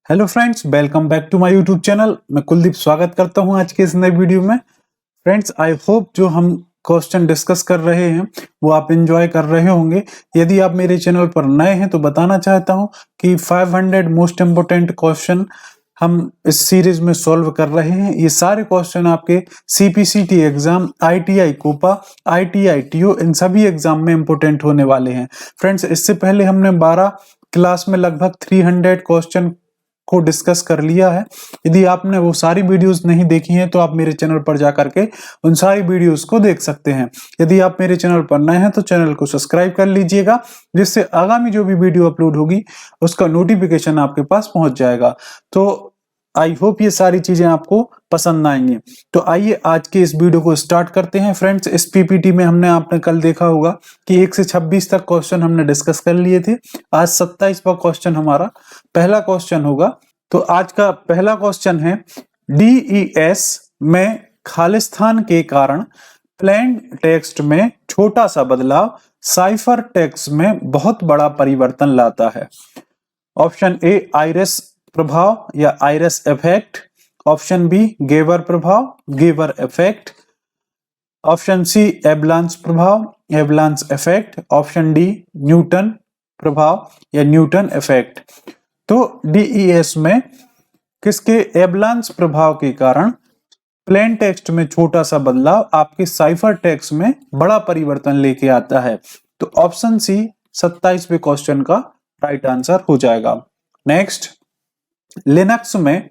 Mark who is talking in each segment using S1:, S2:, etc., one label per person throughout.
S1: Hello friends, welcome back to my YouTube channel. मैं कुलदीप स्वागत करता हूं आज के इस नए वीडियो में। फ्रेंड्स, आई होप जो हम क्वेश्चन डिस्कस कर रहे हैं वो आप एंजॉय कर रहे होंगे। यदि आप मेरे चैनल पर नए हैं तो बताना चाहता हूं कि 500 मोस्ट इम्पोर्टेंट क्वेश्चन हम इस सीरीज में सॉल्व कर रहे हैं। ये सारे क्वेश्चन आपके CPCT exam, ITI COPA, ITI TO, इन सभी एग्जाम में इम्पोर्टेंट होने वाले हैं। फ्रेंड्स, इससे पहले हमने 12 क्लास में लगभग 300 क्वेश्चन को डिस्कस कर लिया है। यदि आपने वो सारी वीडियोस नहीं देखी हैं तो आप मेरे चैनल पर जाकर के उन सारी वीडियोस को देख सकते हैं। यदि आप मेरे चैनल पर नए हैं तो चैनल को सब्सक्राइब कर लीजिएगा, जिससे आगामी जो भी वीडियो अपलोड होगी उसका नोटिफिकेशन आपके पास पहुंच जाएगा। तो आई होप ये सारी चीजें आपको पसंद आएंगी। तो आइए आज के इस वीडियो को स्टार्ट करते हैं। फ्रेंड्स, इस पीपीटी में हमने आपने कल देखा होगा कि 1 से 26 तक क्वेश्चन हमने डिस्कस कर लिए थे। आज 27वां क्वेश्चन हमारा पहला क्वेश्चन होगा। तो आज का पहला क्वेश्चन है, डीईएस में खालिस्तान के कारण प्लेन टेक्स्ट में छोटा सा बदलाव साइफर टेक्स्ट में बहुत बड़ा परिवर्तन लाता है। ऑप्शन ए आइरिस प्रभाव या आइरिस इफेक्ट, ऑप्शन बी गेवर प्रभाव, गेवर इफेक्ट, ऑप्शन सी एवलांच प्रभाव, avalanche effect, option D Newton प्रभाव या न्यूटन इफेक्ट। तो डीईएस में किसके एवलांच प्रभाव के कारण प्लेन टेक्स्ट में छोटा सा बदलाव आपके साइफर टेक्स्ट में बड़ा परिवर्तन लेके आता है। तो ऑप्शन सी 27वें क्वेश्चन का राइट आंसर हो जाएगा। नेक्स्ट, लिनक्स में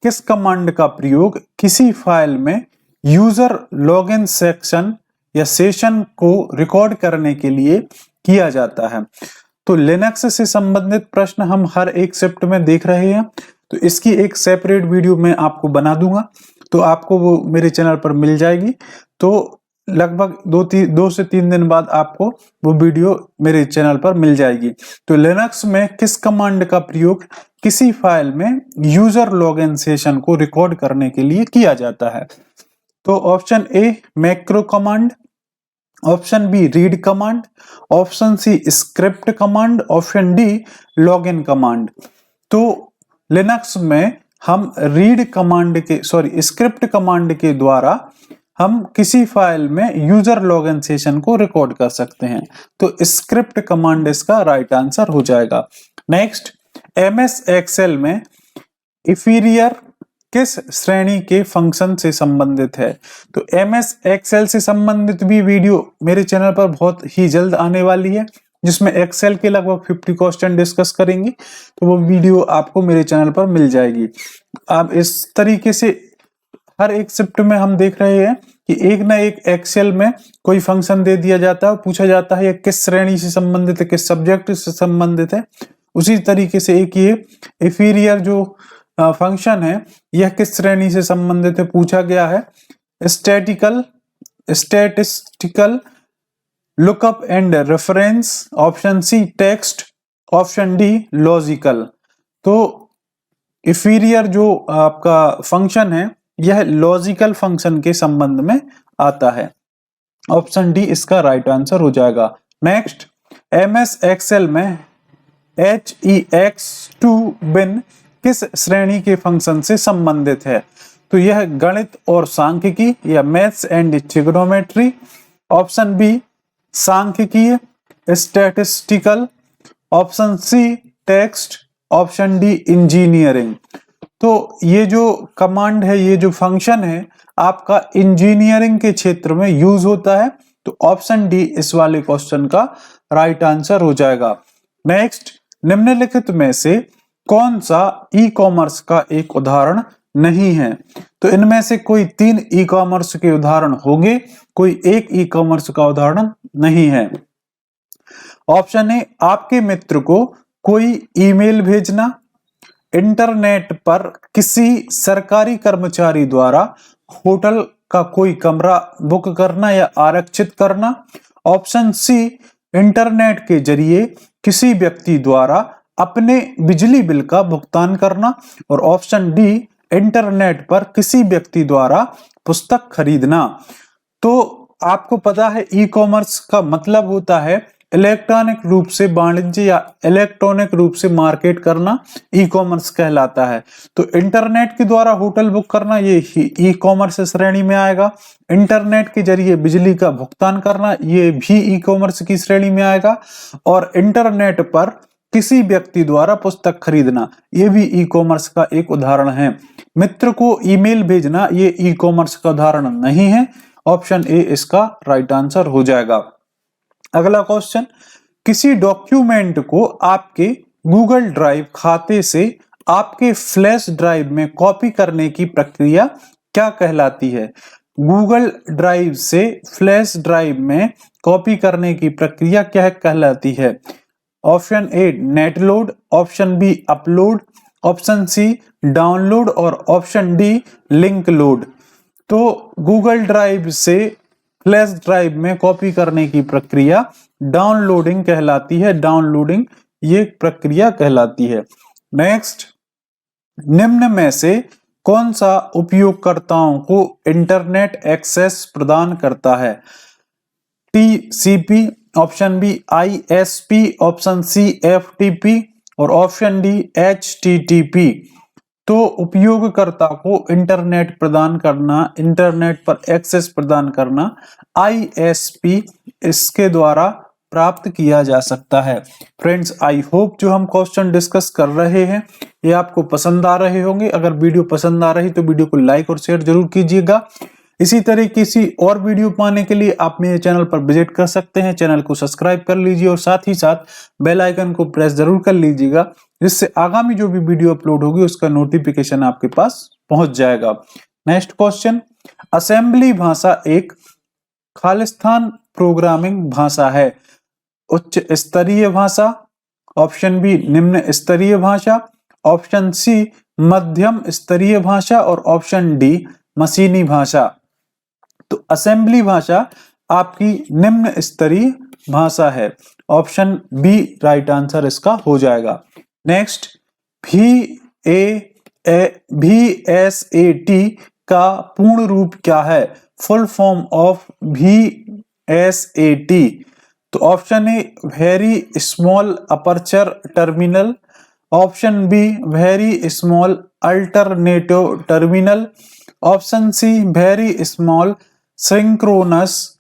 S1: किस कमांड का प्रयोग किसी फाइल में यूजर लॉगिन सेक्शन या सेशन को रिकॉर्ड करने के लिए किया जाता है? तो लिनक्स से संबंधित प्रश्न हम हर एक शिफ्ट में देख रहे हैं, तो इसकी एक सेपरेट वीडियो मैं आपको बना दूंगा, तो आपको वो मेरे चैनल पर मिल जाएगी। तो लगभग 2 से 3 दिन बाद आपको वो वीडियो मेरे चैनल पर मिल जाएगी। तो लिनक्स में किस कमांड का प्रयोग किसी फाइल में यूजर लॉगिन सेशन को रिकॉर्ड करने के लिए किया जाता है? तो option A macro command, option B read command, option C script command, option D login command. तो लिनक्स में हम स्क्रिप्ट कमांड के द्वारा हम किसी फाइल में यूजर लॉगिन सेशन को रिकॉर्ड कर सकते हैं। तो स्क्रिप्ट कमांड इसका राइट आंसर हो जाएगा। नेक्स्ट, एमएस एक्सेल में इंफीरियर किस श्रेणी के फंक्शन से संबंधित है? तो एमएस एक्सेल से संबंधित भी वीडियो मेरे चैनल पर बहुत ही जल्द आने वाली है, जिसमें एक्सेल के लगभग 50 क्वेश्चन डिस्कस करेंगे। तो वो वीडियो आपको मेरे चैनल पर मिल जाएगी। अब इस तरीके से हर एक शिफ्ट में हम देख रहे हैं कि एक ना एक एक्सेल में कोई फंक्शन दे दिया जाता है, पूछा जाता है ये किस श्रेणी से संबंधित है, किस सब्जेक्ट से संबंधित है। उसी तरीके से एक ये इंफीरियर जो फंक्शन है यह किस श्रेणी से संबंधित है पूछा गया है। Statistical, lookup and reference, option C text, option D logical. तो इंफीरियर जो आपका फंक्शन है यह लॉजिकल फंक्शन के संबंध में आता है। ऑप्शन डी इसका राइट आंसर हो जाएगा। नेक्स्ट, एमएस एक्सेल में HEX2 बिन किस श्रेणी के फंक्शन से संबंधित है? तो यह गणित और सांख्यिकी या maths and trigonometry, option B सांख्यिकीय, statistical, option C text, option D engineering. तो ये जो कमांड है, ये जो फंक्शन है आपका इंजीनियरिंग के क्षेत्र में यूज होता है। तो ऑप्शन डी इस वाले क्वेश्चन का राइट आंसर हो जाएगा। नेक्स्ट, निम्नलिखित में से कौन सा ई कॉमर्स का एक उदाहरण नहीं है? तो इनमें से कोई 3 ई कॉमर्स के उदाहरण होंगे, कोई एक ई कॉमर्स का उदाहरण नहीं है। ऑप्शन ए आपके मित्र को कोई ईमेल भेजना, इंटरनेट पर किसी सरकारी कर्मचारी द्वारा होटल का कोई कमरा बुक करना या आरक्षित करना, ऑप्शन सी इंटरनेट के जरिए किसी व्यक्ति द्वारा अपने बिजली बिल का भुगतान करना, और ऑप्शन डी इंटरनेट पर किसी व्यक्ति द्वारा पुस्तक खरीदना। तो आपको पता है ई कॉमर्स का मतलब होता है इलेक्ट्रॉनिक रूप से वाणिज्य या इलेक्ट्रॉनिक रूप से मार्केट करना ई कॉमर्स कहलाता है। तो इंटरनेट के द्वारा होटल बुक करना ये ई कॉमर्स श्रेणी में आएगा। इंटरनेट के जरिए बिजली का भुगतान करना ये भी ई कॉमर्स की श्रेणी में आएगा। और इंटरनेट पर किसी व्यक्ति द्वारा पुस्तक खरीदना ये भी ई कॉमर्स का एक उदाहरण है। मित्र को ईमेल भेजना ये ई कॉमर्स का उदाहरण नहीं है। ऑप्शन ए इसका राइट आंसर हो जाएगा। अगला क्वेश्चन, किसी डॉक्यूमेंट को आपके गूगल ड्राइव खाते से आपके फ्लैश ड्राइव में कॉपी करने की प्रक्रिया क्या कहलाती है? गूगल ड्राइव से फ्लैश ड्राइव में कॉपी करने की प्रक्रिया क्या कहलाती है? Option A net load, option B upload, option C download और ऑप्शन डी लिंक लोड। तो गूगल ड्राइव से फ्लैश ड्राइव में कॉपी करने की प्रक्रिया डाउनलोडिंग कहलाती है। डाउनलोडिंग ये प्रक्रिया कहलाती है। नेक्स्ट, निम्न में से कौन सा उपयोगकर्ताओं को इंटरनेट एक्सेस प्रदान करता है? TCP, option B ISP, option C FTP और ऑप्शन डी एचटीटीपी। तो उपयोगकर्ता को इंटरनेट प्रदान करना, इंटरनेट पर एक्सेस प्रदान करना आईएसपी इसके द्वारा प्राप्त किया जा सकता है। फ्रेंड्स, आई होप जो हम क्वेश्चन डिस्कस कर रहे हैं ये आपको पसंद आ रहे होंगे। अगर वीडियो पसंद आ रही तो वीडियो को लाइक और शेयर जरूर कीजिएगा। इसी तरह किसी और वीडियो पाने के लिए आप मेरे चैनल पर विजिट कर सकते हैं। चैनल को सब्सक्राइब कर लीजिए और साथ ही साथ बेल आइकन को प्रेस जरूर कर लीजिएगा, जिससे आगामी जो भी वीडियो अपलोड होगी उसका नोटिफिकेशन आपके पास पहुंच जाएगा। नेक्स्ट क्वेश्चन, असेंबली भाषा एक खालिस्तान प्रोग्रामिंग भाषा है। उच्च स्तरीय भाषा, ऑप्शन बी निम्न स्तरीय भाषा, ऑप्शन सी मध्यम स्तरीय भाषा और ऑप्शन डी मशीनी भाषा। तो असेंबली भाषा आपकी निम्न स्तरीय भाषा है। ऑप्शन बी राइट आंसर इसका हो जाएगा। नेक्स्ट, VSAT का पूर्ण रूप क्या है? Full form of VSAT। तो option A very small aperture terminal, option B very small alternative terminal, option C very small synchronous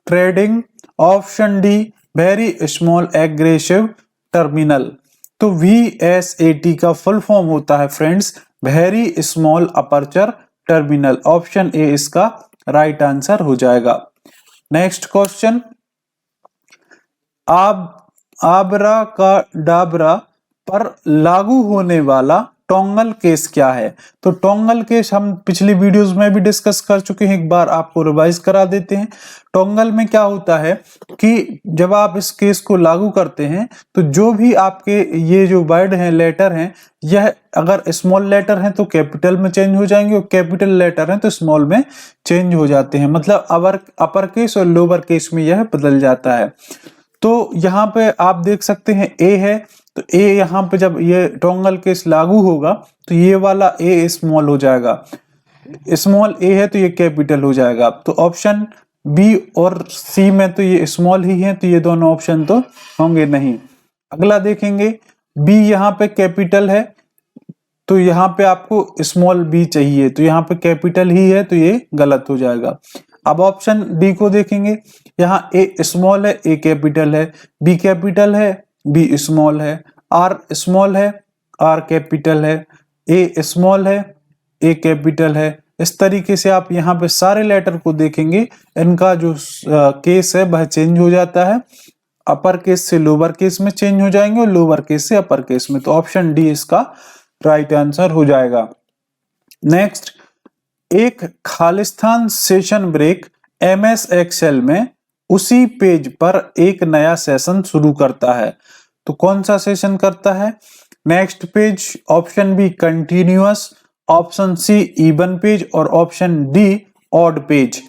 S1: trading, option D very small aggressive terminal. तो VSAT का full form होता है friends very small aperture terminal. Option A इसका right answer हो जाएगा। Next question, आबरा का डाबरा पर लागू होने वाला टोंगल केस क्या है? तो टोंगल केस हम पिछली वीडियोस में भी डिस्कस कर चुके हैं, एक बार आपको रिवाइज करा देते हैं। टोंगल में क्या होता है कि जब आप इस केस को लागू करते हैं तो जो भी आपके ये जो वर्ड हैं, लेटर हैं, यह अगर स्मॉल लेटर हैं तो कैपिटल में चेंज हो जाएंगे और कैपिटल लेटर हैं तो स्मॉल में चेंज हो जाते हैं। मतलब अपर केस और लोअर केस में यह बदल जाता है। तो यहाँ पे आप देख सकते हैं ए है, तो ए यहाँ पे जब ये टोंगल केस लागू होगा तो ये वाला ए स्मॉल हो जाएगा, स्मॉल ए है तो ये कैपिटल हो जाएगा। तो ऑप्शन बी और सी में तो ये स्मॉल ही है, तो ये दोनों ऑप्शन तो होंगे नहीं। अगला देखेंगे, बी यहाँ पे कैपिटल है तो यहाँ पे आपको स्मॉल बी चाहिए, तो यहाँ पे कैपिटल ही है तो ये गलत हो जाएगा। अब ऑप्शन डी को देखेंगे, यहाँ ए स्मॉल है, ए कैपिटल है, बी कैपिटल है, बी स्मॉल है, आर स्मॉल है, आर कैपिटल है, ए स्मॉल है, ए कैपिटल है। इस तरीके से आप यहाँ पे सारे लेटर को देखेंगे, इनका जो केस है वह चेंज हो जाता है। अपर केस से लोअर केस में चेंज हो जाएंगे और लोअर केस से अपर केस में। तो ऑप्शन डी इसका राइट आंसर हो जाएगा। नेक्स्ट, एक खालिस्तान सेशन ब्रेक MS एक्सेल में उसी पेज पर एक नया सेशन शुरू करता है। तो कौन सा सेशन करता है? Next page, option B continuous, option C even page और ऑप्शन डी ऑड पेज।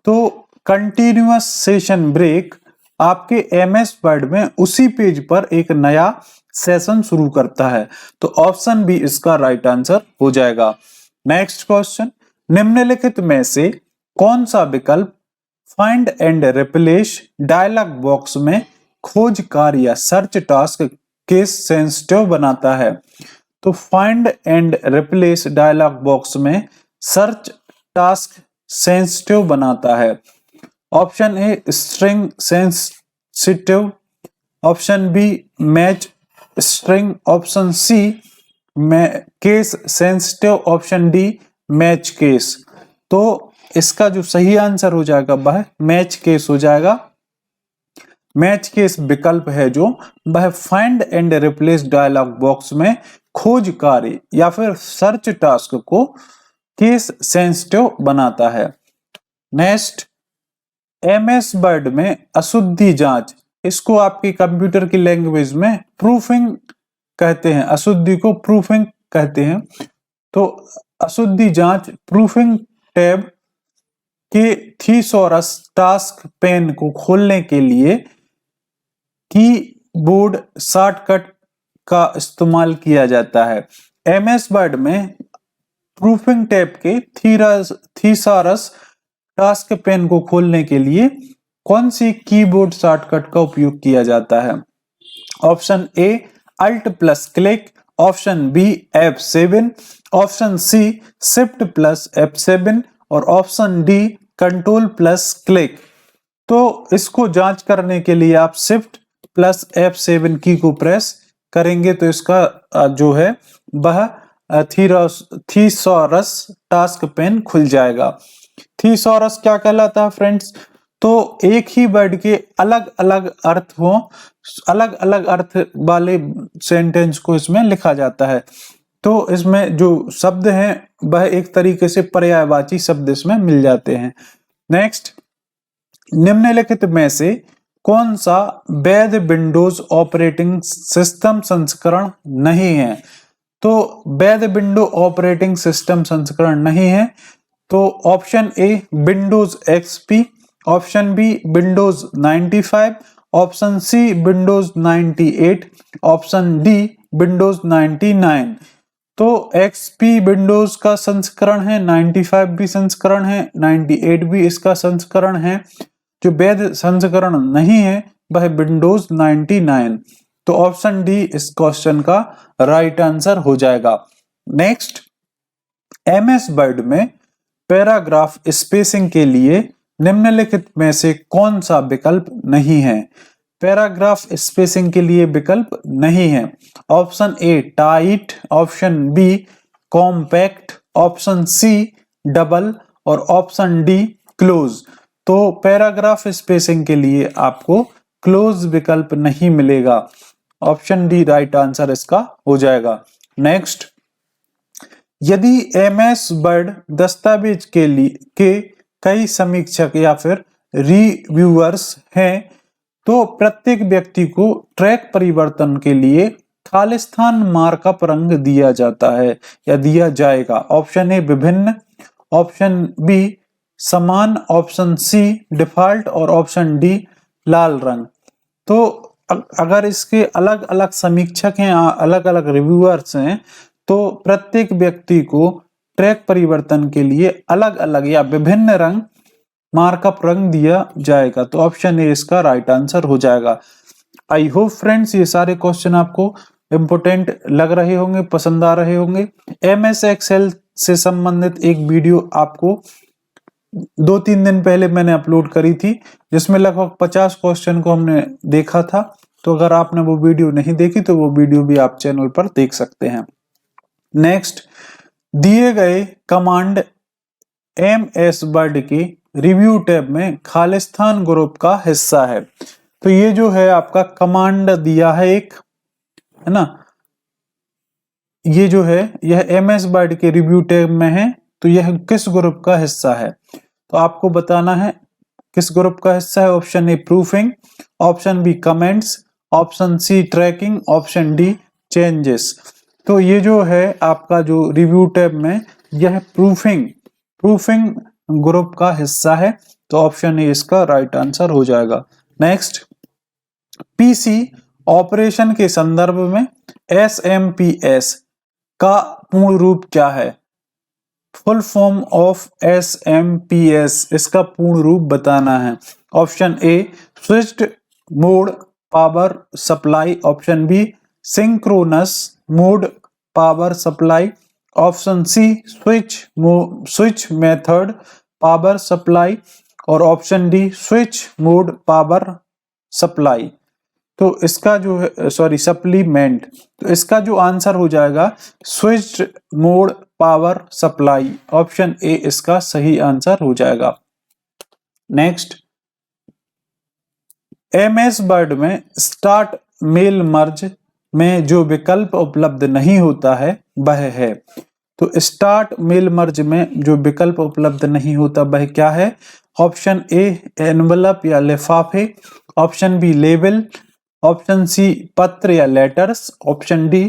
S1: तो कंटिन्यूअस सेशन ब्रेक आपके MS वर्ड में उसी पेज पर एक नया सेशन शुरू करता है। तो ऑप्शन बी इसका राइट आंसर हो जाएगा। नेक्स्ट क्वेश्चन, निम्नलिखित में से कौन सा विकल्प find and replace dialog box में खोज कार्य या सर्च टास्क केस सेंसिटिव बनाता है। तो find and replace dialog box में सर्च टास्क सेंसिटिव बनाता है। Option A string sensitive, option B match string, option C case sensitive, option D match case. तो इसका जो सही आंसर हो जाएगा वह मैच केस हो जाएगा। मैच केस विकल्प है जो वह find and replace dialog box में खोज कार्य या फिर सर्च टास्क को केस सेंसिटिव बनाता है। नेक्स्ट, एमएस वर्ड में अशुद्धि जांच, इसको आपकी कंप्यूटर की लैंग्वेज में प्रूफिंग कहते हैं, अशुद्धि को प्रूफिंग कहते हैं। तो अशुद्धि जांच प्रूफिंग टैब के थीसॉरस टास्क पेन को खोलने के लिए कीबोर्ड शॉर्टकट का इस्तेमाल किया जाता है। एमएस वर्ड में प्रूफिंग टैब के थीसॉरस टास्क पेन को खोलने के लिए कौन सी कीबोर्ड शॉर्टकट का उपयोग किया जाता है? Option A alt plus click, option B F7, option C shift plus F7 और option D control plus click. तो इसको जांच करने के लिए आप शिफ्ट प्लस F7 की को प्रेस करेंगे तो इसका जो है वह थीसॉरस टास्क पेन खुल जाएगा। थीसॉरस क्या कहलाता है फ्रेंड्स? तो एक ही वर्ड के अलग अलग अर्थ हो, अलग अलग अर्थ वाले सेंटेंस को इसमें लिखा जाता है। तो इसमें जो शब्द हैं वह एक तरीके से पर्यायवाची शब्द इसमें मिल जाते हैं। नेक्स्ट, निम्नलिखित में से कौन सा वैध विंडोज ऑपरेटिंग सिस्टम संस्करण नहीं है? तो वैध विंडो ऑपरेटिंग सिस्टम संस्करण नहीं है तो option A Windows XP, option B Windows 95, option C Windows 98, option D Windows 99। तो एक्सपी विंडोज का संस्करण है, 95 भी संस्करण है, 98 भी इसका संस्करण है। जो वैध संस्करण नहीं है वह विंडोज 99। तो ऑप्शन डी इस क्वेश्चन का राइट आंसर हो जाएगा। नेक्स्ट, एमएस वर्ड में पैराग्राफ स्पेसिंग के लिए निम्नलिखित में से कौन सा विकल्प नहीं है? पैराग्राफ स्पेसिंग के लिए विकल्प नहीं है। Option A tight, option B compact, option C double और ऑप्शन डी क्लोज। तो पैराग्राफ स्पेसिंग के लिए आपको क्लोज विकल्प नहीं मिलेगा। ऑप्शन डी राइट आंसर इसका हो जाएगा। नेक्स्ट, यदि एमएस वर्ड दस्तावेज के कई समीक्षक या फिर रिव्यूअर्स हैं तो प्रत्येक व्यक्ति को ट्रैक परिवर्तन के लिए खालिस्तान मार्कअप रंग दिया जाता है या दिया जाएगा। ऑप्शन ए विभिन्न, ऑप्शन बी समान, ऑप्शन सी डिफॉल्ट और ऑप्शन डी लाल रंग। तो अगर इसके अलग अलग समीक्षक हैं, अलग अलग रिव्यूअर्स हैं तो प्रत्येक व्यक्ति को ट्रैक परिवर्तन के लिए अलग अलग या विभिन्न रंग मार्कअप रंग दिया जाएगा। तो ऑप्शन ए इसका राइट आंसर हो जाएगा। आई होप फ्रेंड्स ये सारे क्वेश्चन आपको इंपोर्टेंट लग रहे होंगे, पसंद आ रहे होंगे। एमएस एक्सेल से संबंधित एक वीडियो आपको 2-3 दिन पहले मैंने अपलोड करी थी जिसमें लगभग 50 क्वेश्चन को हमने देखा था। तो अगर आपने वो वीडियो नहीं देखी तो वो वीडियो भी आप चैनल पर देख सकते हैं। नेक्स्ट, दिए गए कमांड एमएस वर्ड की रिव्यू टैब में खालिस्तान ग्रुप का हिस्सा है। तो ये जो है आपका कमांड दिया है एक, है ना, ये जो है यह एमएस वर्ड के रिव्यू टैब में है तो यह किस ग्रुप का हिस्सा है? तो आपको बताना है किस ग्रुप का हिस्सा है। Option A proofing, option B comments, option C tracking, option D changes. तो ये जो है आपका जो रिव्यू टैब में यह प्रूफिंग ग्रुप का हिस्सा है। तो ऑप्शन ए इसका राइट आंसर हो जाएगा। नेक्स्ट, पीसी ऑपरेशन के संदर्भ में एसएमपीएस का पूर्ण रूप क्या है? फुल फॉर्म ऑफ एसएमपीएस, इसका पूर्ण रूप बताना है। Option A switched mode power supply, option B synchronous mode power supply, option C switch method power supply और option D switch mode power supply. तो इसका जो है सप्लीमेंट, तो इसका जो आंसर हो जाएगा switched mode power supply, option A इसका सही आंसर हो जाएगा। नेक्स्ट, एमएस वर्ड में स्टार्ट मेल मर्ज में जो विकल्प उपलब्ध नहीं होता है वह है। तो स्टार्ट मेल मर्ज में जो विकल्प उपलब्ध नहीं होता वह क्या है? ऑप्शन ए एनवलप या लिफाफे, option B label, option C पत्र या लेटर्स, ऑप्शन डी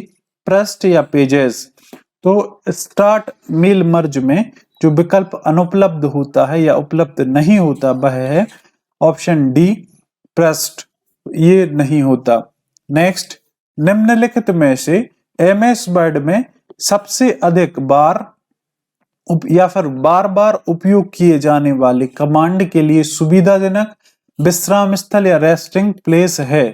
S1: पृष्ठ या पेजेस। तो स्टार्ट मेल मर्ज में जो विकल्प अनुपलब्ध होता है या उपलब्ध नहीं होता वह है ऑप्शन डी पृष्ठ, ये नहीं होता। नेक्स्ट, निम्नलिखित में से एमएस वर्ड में सबसे अधिक बार या फिर बार बार उपयोग किए जाने वाले कमांड के लिए सुविधाजनक विश्राम स्थल या रेस्टिंग प्लेस है?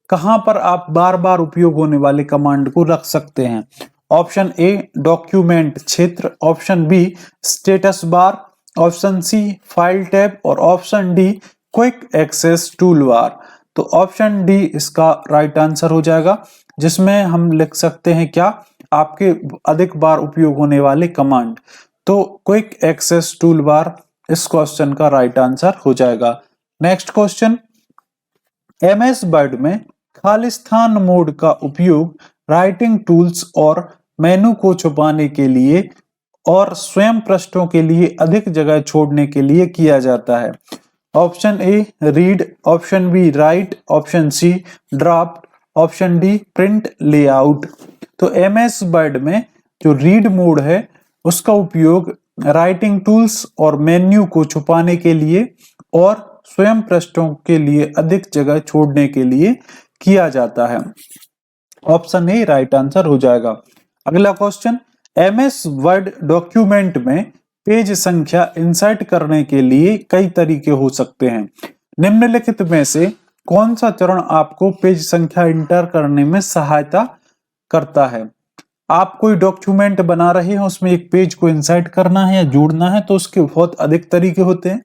S1: कहां पर आप बार बार उपयोग होने वाले कमांड को रख सकते हैं? ऑप्शन ए डॉक्यूमेंट क्षेत्र, option B status bar, option C file tab और option D quick access tool bar. तो ऑप्शन डी इसका राइट आंसर हो जाएगा, जिसमें हम लिख सकते हैं क्या? आपके अधिक बार उपयोग होने वाले कमांड। तो क्विक एक्सेस टूल बार इस क्वेश्चन का राइट आंसर हो जाएगा। नेक्स्ट क्वेश्चन, एमएस वर्ड में खालिस्तान मोड का उपयोग राइटिंग टूल्स और मेनू को छुपाने के लिए और स्वयं पृष्ठों के लिए अधिक जगह छोड़ने के लिए किया जाता है। Option A read, option B write, option C draft, option D print layout. तो एमएस वर्ड में जो रीड मोड है उसका उपयोग राइटिंग टूल्स और मेन्यू को छुपाने के लिए और स्वयं पृष्ठों के लिए अधिक जगह छोड़ने के लिए किया जाता है। ऑप्शन ए राइट आंसर हो जाएगा। अगला क्वेश्चन, एमएस वर्ड डॉक्यूमेंट में पेज संख्या इंसर्ट करने के लिए कई तरीके हो सकते हैं। निम्नलिखित में से कौन सा चरण आपको पेज संख्या इंटर करने में सहायता करता है? आप कोई डॉक्यूमेंट बना रहे हैं, उसमें एक पेज को इंसर्ट करना है या जोड़ना है, तो उसके बहुत अधिक तरीके होते हैं।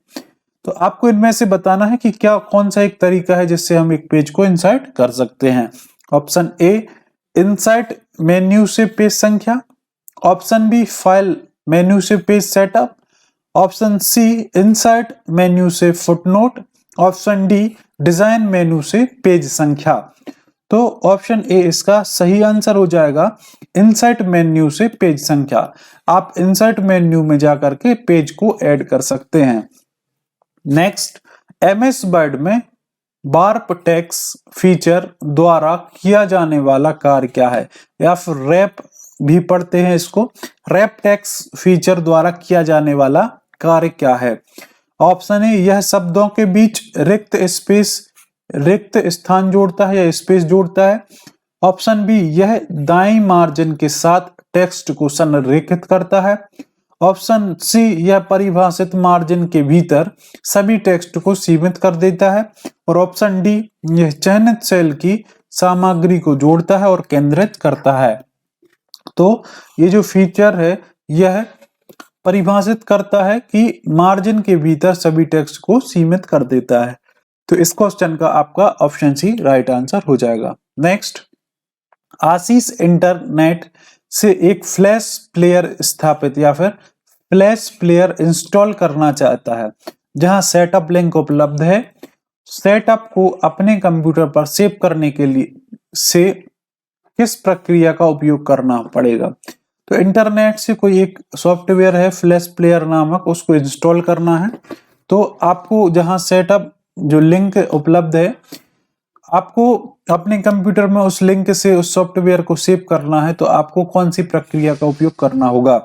S1: तो आपको इनमें से बताना है कि क्या कौन सा एक तरीका है जिससे हम एक पेज को इंसर्ट कर सकते हैं। ऑप्शन ए इंसर्ट मेन्यू से पेज संख्या, ऑप्शन बी फाइल मेन्यू से page setup, option C insert menu से footnote, option D design menu से पेज संख्या। तो ऑप्शन ए इसका सही आंसर हो जाएगा, इंसर्ट मेन्यू से पेज संख्या। आप इंसर्ट मेन्यू में जाकर के पेज को ऐड कर सकते हैं। नेक्स्ट, एमएस वर्ड में वार्प टेक्स्ट फीचर द्वारा किया जाने वाला कार्य क्या है? या फिर रैप भी पढ़ते हैं इसको, रैप टेक्स्ट फीचर द्वारा किया जाने वाला कार्य क्या है? ऑप्शन ए यह शब्दों के बीच रिक्त स्थान जोड़ता है या स्पेस जोड़ता है, ऑप्शन बी यह दाईं मार्जिन के साथ टेक्स्ट को संरेखित करता है, ऑप्शन सी यह परिभाषित मार्जिन के भीतर सभी टेक्स्ट को सीमित कर देता है, और ऑप्शन डी यह चयनित सेल की सामग्री को जोड़ता है और केंद्रित करता है। तो ये जो फीचर है यह परिभाषित करता है कि मार्जिन के भीतर सभी टेक्स्ट को सीमित कर देता है। तो इस क्वेश्चन का आपका ऑप्शन सी राइट आंसर हो जाएगा। नेक्स्ट, आशीष इंटरनेट से एक फ्लैश प्लेयर स्थापित या फिर फ्लैश प्लेयर इंस्टॉल करना चाहता है जहां सेटअप लिंक उपलब्ध है। सेटअप को अपने कंप्यूटर पर सेव करने के लिए से किस प्रक्रिया का उपयोग करना पड़ेगा? तो इंटरनेट से कोई एक सॉफ्टवेयर है फ्लैश प्लेयर नामक, उसको इंस्टॉल करना है। तो आपको जहां सेटअप जो लिंक उपलब्ध है, आपको अपने कंप्यूटर में उस लिंक से उस सॉफ्टवेयर को सेव करना है। तो आपको कौन सी प्रक्रिया का उपयोग करना होगा?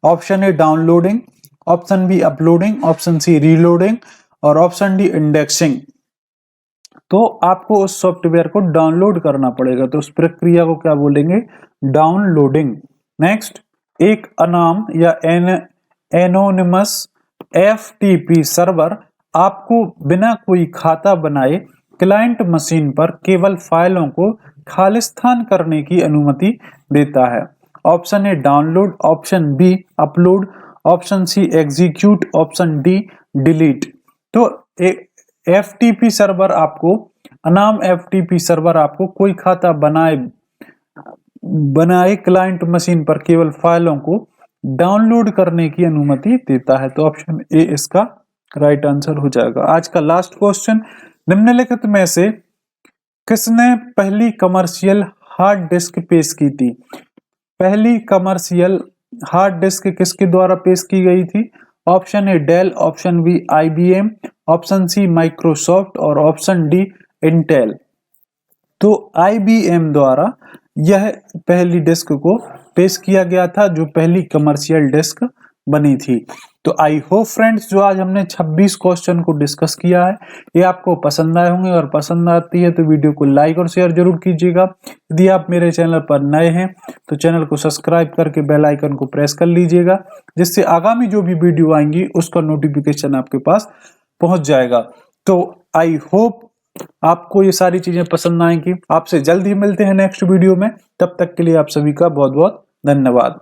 S1: Option A downloading, option B uploading, option C reloading और ऑप्शन डी इंडेक्सिंग। तो आपको उस सॉफ्टवेयर को डाउनलोड करना पड़ेगा, तो उस प्रक्रिया को क्या बोलेंगे? डाउनलोडिंग। नेक्स्ट, एक अनाम या एनोनिमस FTP सर्वर आपको बिना कोई खाता बनाए क्लाइंट मशीन पर केवल फाइलों को खालिस्तान करने की अनुमति देता है। Option A download, option B upload, option C execute, option D delete. तो FTP सर्वर आपको अनाम FTP सर्वर आपको कोई खाता बनाए क्लाइंट मशीन पर केवल फाइलों को डाउनलोड करने की अनुमति देता है। तो ऑप्शन ए इसका राइट आंसर हो जाएगा। आज का लास्ट क्वेश्चन, निम्नलिखित में से किसने पहली कमर्शियल हार्ड डिस्क पेश की थी? पहली कमर्शियल हार्ड डिस्क किसके द्वारा पेश की गई थी? ऑप्शन ए डेल, ऑप्शन बी IBM, ऑप्शन सी माइक्रोसॉफ्ट और ऑप्शन डी इंटेल। तो IBM द्वारा यह पहली डिस्क को पेश किया गया था, जो पहली कमर्शियल डिस्क बनी थी। तो आई होप फ्रेंड्स, जो आज हमने 26 क्वेश्चन को डिस्कस किया है, ये आपको पसंद आए होंगे, और पसंद आती है तो वीडियो को लाइक और शेयर जरूर कीजिएगा। यदि आप मेरे चैनल पर नए हैं तो चैनल को सब्सक्राइब करके बेल आइकन को प्रेस कर लीजिएगा, जिससे आगामी जो भी वीडियो आएंगी उसका नोटिफिकेशन आपके पास पहुंच जाएगा। तो आई होप आपको ये सारी चीजें पसंद आएंगी। आपसे जल्द ही मिलते हैं नेक्स्ट वीडियो में, तब तक के लिए आप सभी का बहुत बहुत धन्यवाद।